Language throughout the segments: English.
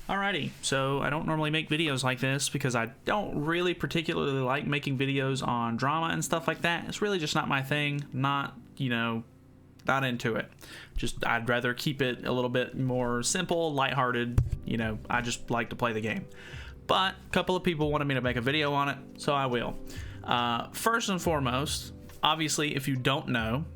Alrighty, so I don't normally make videos like this because I don't really particularly like making videos on drama and stuff like that. It's really just not my thing. Not into it. Just, I'd rather keep it a little bit more simple, lighthearted. I just like to play the game. But a couple of people wanted me to make a video on it, so I will. First and foremost, obviously, if you don't know,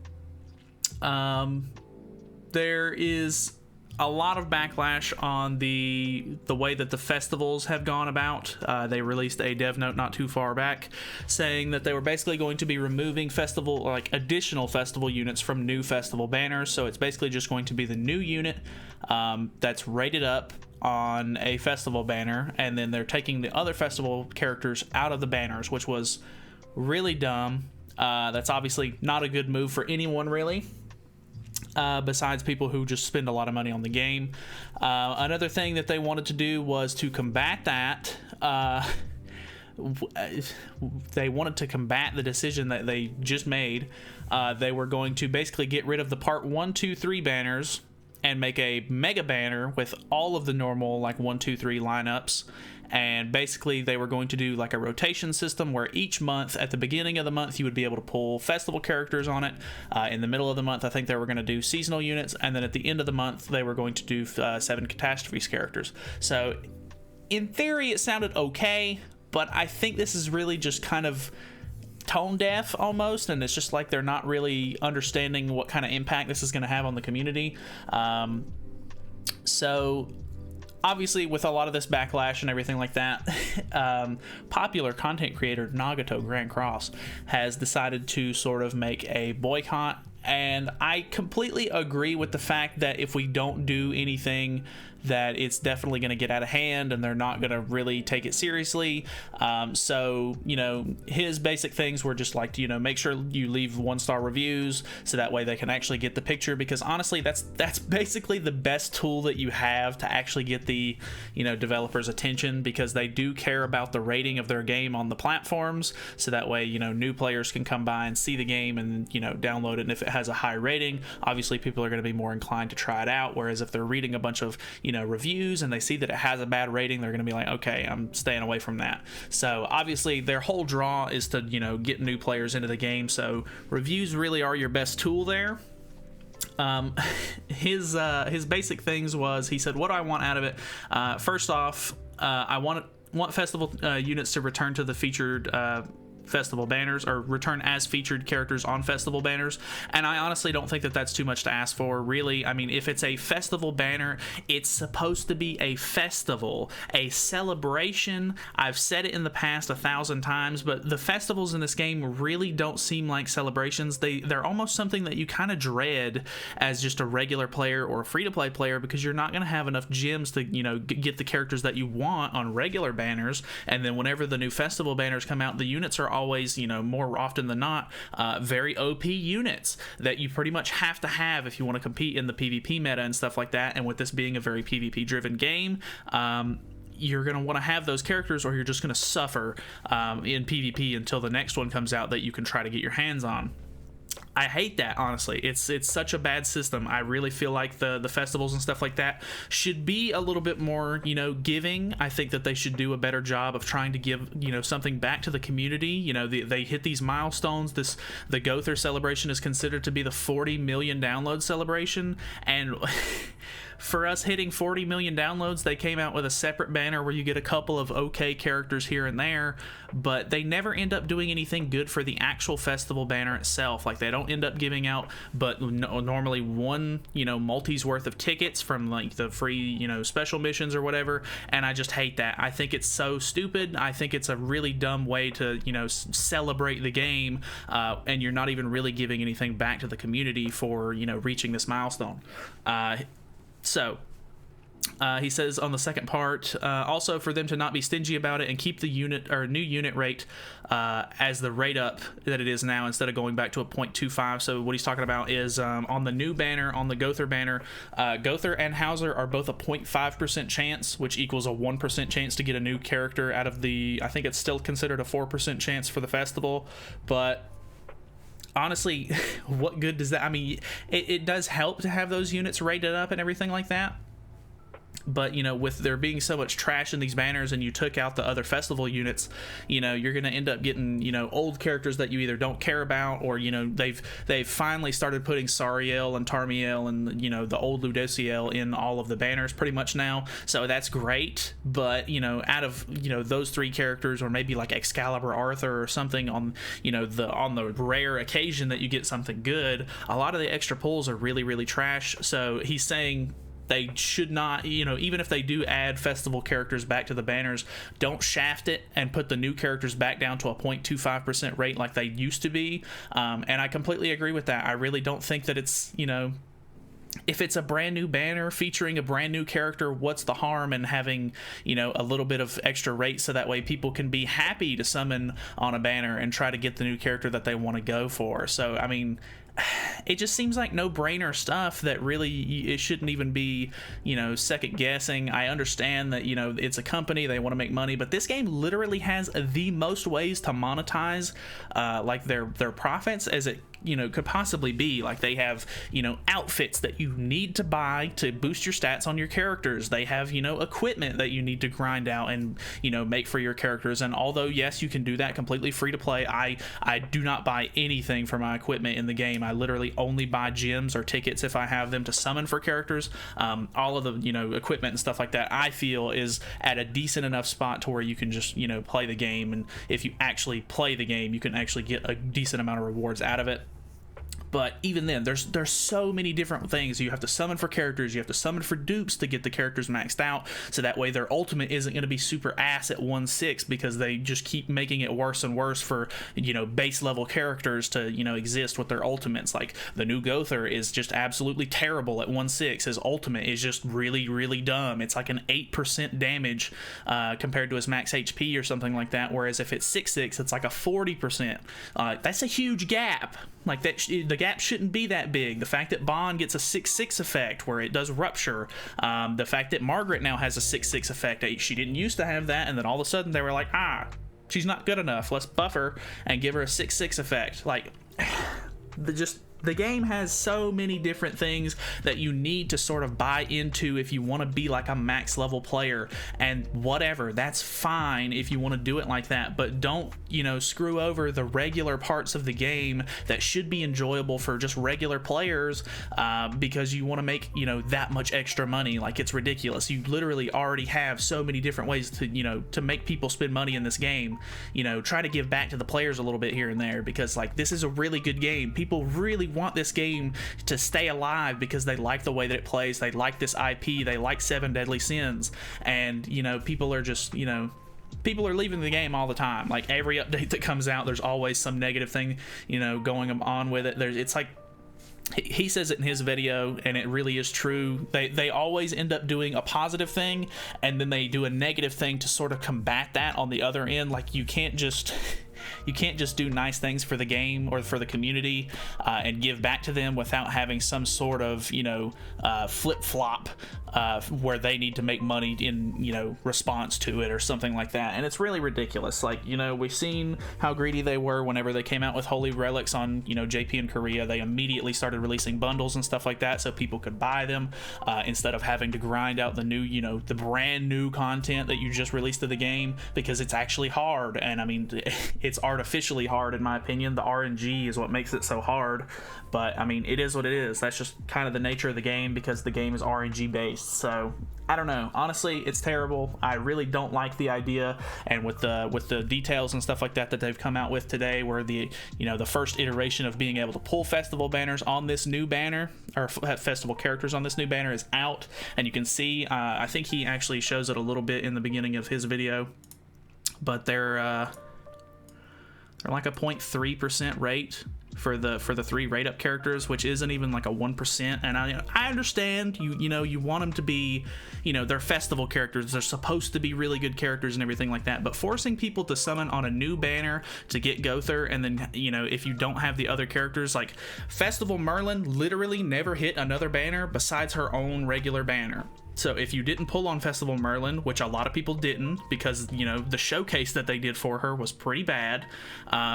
there is a lot of backlash on the way that the festivals have gone about. They released a dev note not too far back saying that they were basically going to be removing additional festival units from new festival banners. So it's basically just going to be the new unit that's rated up on a festival banner, and then they're taking the other festival characters out of the banners, which was really dumb. That's obviously not a good move for anyone, really. Besides people who just spend a lot of money on the game. Another thing that they wanted to do was to combat that. They wanted to combat the decision that they just made. They were going to basically get rid of the part 1, 2, 3 banners and make a mega banner with all of the normal 1, 2, 3 lineups. And basically they were going to do a rotation system where each month, at the beginning of the month, you would be able to pull festival characters on it. In the middle of the month, I think they were going to do seasonal units, and then at the end of the month they were going to do 7 catastrophes characters. So in theory it sounded okay, but I think this is really just kind of tone deaf almost, and it's just they're not really understanding what kind of impact this is going to have on the community. So obviously, with a lot of this backlash and everything like that, popular content creator Nagato Grand Cross has decided to sort of make a boycott. And I completely agree with the fact that if we don't do anything, that it's definitely going to get out of hand and they're not going to really take it seriously. So, his basic things were just make sure you leave 1-star reviews so that way they can actually get the picture, because honestly, that's basically the best tool that you have to actually get the, developers' attention, because they do care about the rating of their game on the platforms. So that way, new players can come by and see the game and, download it. And if it has a high rating, obviously people are going to be more inclined to try it out. Whereas if they're reading a bunch of, reviews and they see that it has a bad rating, they're going to be like, okay, I'm staying away from that. So obviously their whole draw is to, get new players into the game. So reviews really are your best tool there. His basic things was, he said, what do I want out of it? First off, I want festival units to return to the featured festival banners, or return as featured characters on festival banners. And I honestly don't think that that's too much to ask for, really. I mean, if it's a festival banner, it's supposed to be a festival, a celebration. I've said it in the past 1,000 times, but the festivals in this game really don't seem like celebrations. They're almost something that you kind of dread as just a regular player or a free-to-play player, because you're not going to have enough gems to, get the characters that you want on regular banners. And then whenever the new festival banners come out, the units are always, more often than not, very OP units that you pretty much have to have if you want to compete in the PvP meta and stuff like that. And with this being a very PvP driven game, you're going to want to have those characters, or you're just going to suffer in PvP until the next one comes out that you can try to get your hands on. I hate that, honestly. It's such a bad system. I really feel like the festivals and stuff like that should be a little bit more, giving. I think that they should do a better job of trying to give, something back to the community. They hit these milestones. The Gother celebration is considered to be the 40 million download celebration, and for us hitting 40 million downloads, they came out with a separate banner where you get a couple of okay characters here and there, but they never end up doing anything good for the actual festival banner itself. They don't end up giving out but normally one, multi's worth of tickets from the free, special missions or whatever, and I just hate that. I think it's so stupid. I think it's a really dumb way to, celebrate the game, and you're not even really giving anything back to the community for, reaching this milestone. So he says on the second part, also for them to not be stingy about it and keep the unit or new unit rate as the rate up that it is now, instead of going back to a 0.25. So what he's talking about is on the new banner, on the Gother banner, Gother and Hauser are both a 0.5% chance, which equals a 1% chance to get a new character out of the, I think it's still considered a 4% chance for the festival, but honestly, what good does that, I mean, it does help to have those units rated up and everything like that, But, you know, with there being so much trash in these banners and you took out the other festival units, you know, you're going to end up getting, you know, old characters that you either don't care about, or, you know, they've finally started putting Sariel and Tarmiel and, you know, the old Ludociel in all of the banners pretty much now. So that's great. But, you know, out of, you know, those 3 characters, or maybe like Excalibur Arthur or something on, you know, on the rare occasion that you get something good, a lot of the extra pulls are really, really trash. So he's saying they should not, you know, even if they do add festival characters back to the banners, don't shaft it and put the new characters back down to a 0.25% rate like they used to be. And I completely agree with that. I really don't think that it's, you know, if it's a brand new banner featuring a brand new character, what's the harm in having, you know, a little bit of extra rate so that way people can be happy to summon on a banner and try to get the new character that they want to go for. So, I mean, it just seems like no-brainer stuff that really it shouldn't even be, you know, second guessing. I understand that, you know, it's a company, they want to make money, but this game literally has the most ways to monetize like their profits as it, you know, could possibly be. Like, they have, you know, outfits that you need to buy to boost your stats on your characters. They have, you know, equipment that you need to grind out and, you know, make for your characters. And although, yes, you can do that completely free to play, I do not buy anything for my equipment in the game. I literally only buy gems or tickets if I have them to summon for characters. All of the, you know, equipment and stuff like that, I feel, is at a decent enough spot to where you can just, you know, play the game. And if you actually play the game, you can actually get a decent amount of rewards out of it. But even then, there's so many different things. You have to summon for characters, you have to summon for dupes to get the characters maxed out, so that way their ultimate isn't going to be super ass at 1/6, because they just keep making it worse and worse for, you know, base level characters to, you know, exist with their ultimates. Like, the new Gother is just absolutely terrible at 1/6. His ultimate is just really, really dumb. It's like an 8% damage compared to his max HP or something like that, whereas if it's 6/6, it's like a 40%. That's a huge gap. Like, the gap shouldn't be that big. The fact that Bond gets a 6/6 effect where it does rupture, the fact that Margaret now has a 6/6 effect, she didn't used to have that, and then all of a sudden they were like, she's not good enough, let's buff her and give her a 6/6 effect. Like, the game has so many different things that you need to sort of buy into if you want to be like a max level player, and whatever, that's fine if you want to do it like that, but don't, you know, screw over the regular parts of the game that should be enjoyable for just regular players because you want to make, you know, that much extra money. Like, it's ridiculous. You literally already have so many different ways to, you know, to make people spend money in this game. You know, try to give back to the players a little bit here and there, because, like, this is a really good game. People really want this game to stay alive because they like the way that it plays, they like this IP, they like Seven Deadly Sins, and, you know, people are just, you know, people are leaving the game all the time. Like, every update that comes out, there's always some negative thing, you know, going on with it. It's like, he says it in his video, and it really is true. They always end up doing a positive thing, and then they do a negative thing to sort of combat that on the other end. Like, you can't just do nice things for the game or for the community and give back to them without having some sort of, you know, flip-flop where they need to make money in, you know, response to it or something like that. And it's really ridiculous. Like, you know, we've seen how greedy they were whenever they came out with Holy Relics on, you know, JP and Korea. They immediately started releasing bundles and stuff like that so people could buy them instead of having to grind out the new, you know, the brand new content that you just released to the game, because it's actually hard. And I mean, it's artificially hard, in my opinion. The RNG is what makes it so hard, but I mean, it is what it is. That's just kind of the nature of the game, because the game is RNG based. So I don't know, honestly, it's terrible. I really don't like the idea, and with the details and stuff like that they've come out with today, where the, you know, the first iteration of being able to pull festival banners on this new banner, or festival characters on this new banner, is out, and you can see I think he actually shows it a little bit in the beginning of his video, but they're like a 0.3% rate for the 3 rate up characters, which isn't even like a 1%. And I understand you know, you want them to be, you know, they're festival characters, they're supposed to be really good characters and everything like that, but forcing people to summon on a new banner to get Gother, and then, you know, if you don't have the other characters, like Festival Merlin literally never hit another banner besides her own regular banner. So if you didn't pull on Festival Merlin, which a lot of people didn't, because, you know, the showcase that they did for her was pretty bad,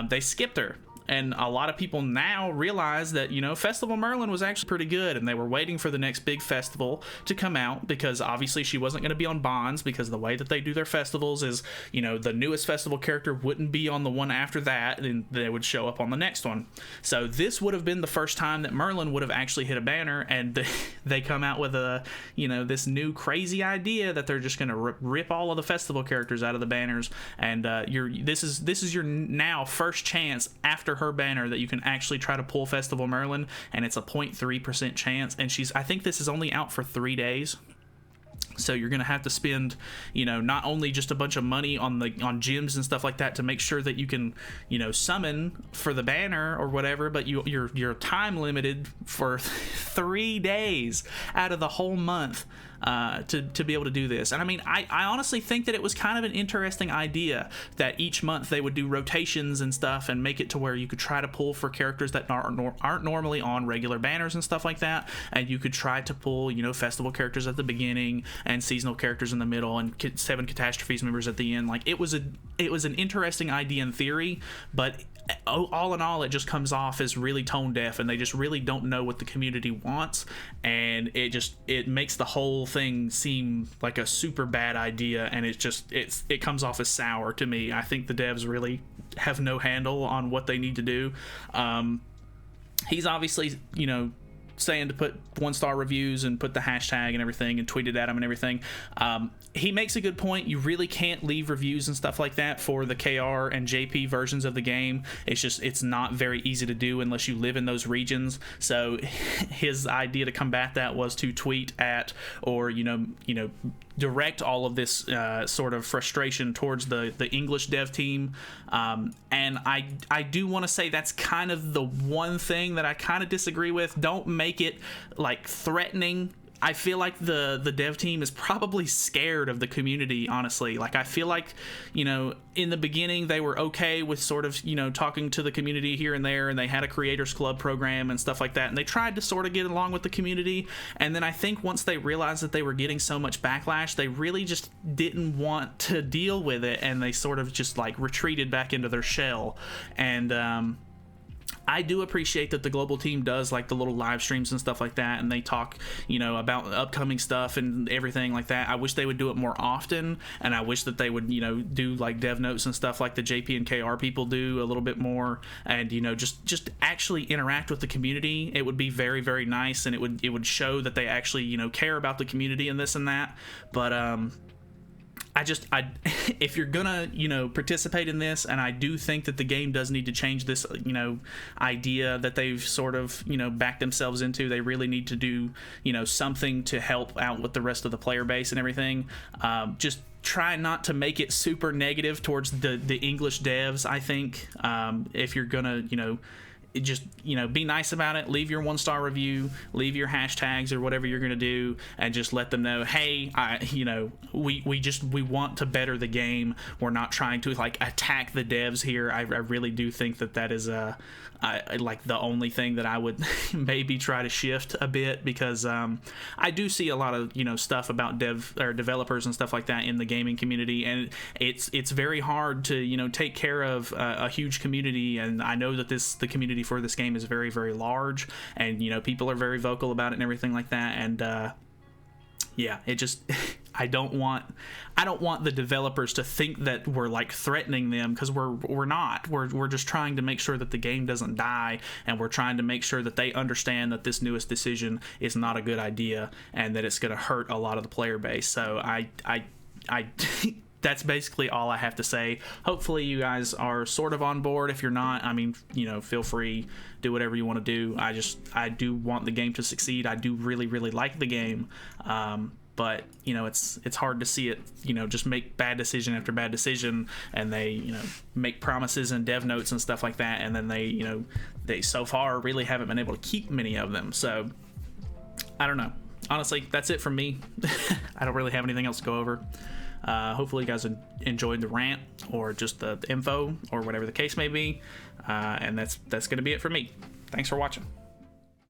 they skipped her. and a lot of people now realize that, you know, Festival Merlin was actually pretty good, and they were waiting for the next big festival to come out, because obviously she wasn't going to be on Bonds, because the way that they do their festivals is, you know, the newest festival character wouldn't be on the one after that, and they would show up on the next one. So this would have been the first time that Merlin would have actually hit a banner, and they come out with a, you know, this new crazy idea that they're just going to rip all of the festival characters out of the banners, and this is your now first chance after her banner that you can actually try to pull Festival Merlin, and it's a 0.3% chance, and I think this is only out for 3 days. So you're going to have to spend, you know, not only just a bunch of money on gems and stuff like that to make sure that you can, you know, summon for the banner or whatever, but you're time limited for 3 days out of the whole month to be able to do this. And I mean, I honestly think that it was kind of an interesting idea that each month they would do rotations and stuff and make it to where you could try to pull for characters that aren't normally on regular banners and stuff like that, and you could try to pull, you know, festival characters at the beginning and seasonal characters in the middle and 7 Catastrophes members at the end. Like, it was an interesting idea in theory, but all in all, it just comes off as really tone deaf, and they just really don't know what the community wants, and it makes the whole thing seem like a super bad idea, and it comes off as sour to me. I think the devs really have no handle on what they need to do. He's obviously, you know, saying to put 1-star reviews and put the hashtag and everything and tweeted at him and everything. He makes a good point. You really can't leave reviews and stuff like that for the KR and JP versions of the game. It's not very easy to do unless you live in those regions. So his idea to combat that was to tweet at, or you know direct all of this sort of frustration towards the English dev team. And I do want to say that's kind of the one thing that I kind of disagree with. Don't make it like threatening. I feel like the dev team is probably scared of the community, honestly. Like, I feel like, you know, in the beginning they were okay with sort of, you know, talking to the community here and there, and they had a creators club program and stuff like that, and they tried to sort of get along with the community. And then I think once they realized that they were getting so much backlash, they really just didn't want to deal with it, and they sort of just like retreated back into their shell. And I do appreciate that the global team does like the little live streams and stuff like that, and they talk, you know, about upcoming stuff and everything like that. I wish they would do it more often, and I wish that they would, you know, do like dev notes and stuff like the JP and KR people do a little bit more, and, you know, just actually interact with the community. It would be very, very nice, and it would show that they actually, you know, care about the community and this and that. But if you're gonna, you know, participate in this, and I do think that the game does need to change this, you know, idea that they've sort of, you know, backed themselves into. They really need to do, you know, something to help out with the rest of the player base and everything. Just try not to make it super negative towards the English devs. I think if you're gonna, you know, just, you know, be nice about it. Leave your 1-star review, leave your hashtags or whatever you're gonna do, and just let them know, hey, you know, we want to better the game. We're not trying to like attack the devs here. I really do think that is like the only thing that I would maybe try to shift a bit, because I do see a lot of, you know, stuff about developers and stuff like that in the gaming community, and it's very hard to, you know, take care of a huge community. And I know that the community for this game is very, very large, and, you know, people are very vocal about it and everything like that. And yeah, it just I don't want the developers to think that we're like threatening them, because we're not. We're just trying to make sure that the game doesn't die, and we're trying to make sure that they understand that this newest decision is not a good idea, and that it's going to hurt a lot of the player base. So I that's basically all I have to say. Hopefully you guys are sort of on board. If you're not, I mean, you know, feel free, do whatever you want to do. I do want the game to succeed. I do really, really like the game. But, you know, it's hard to see it, you know, just make bad decision after bad decision, and they, you know, make promises and dev notes and stuff like that, and then they, you know, they so far really haven't been able to keep many of them. So I don't know. Honestly, that's it from me. I don't really have anything else to go over. Hopefully you guys enjoyed the rant, or just the info, or whatever the case may be. And that's going to be it for me. Thanks for watching.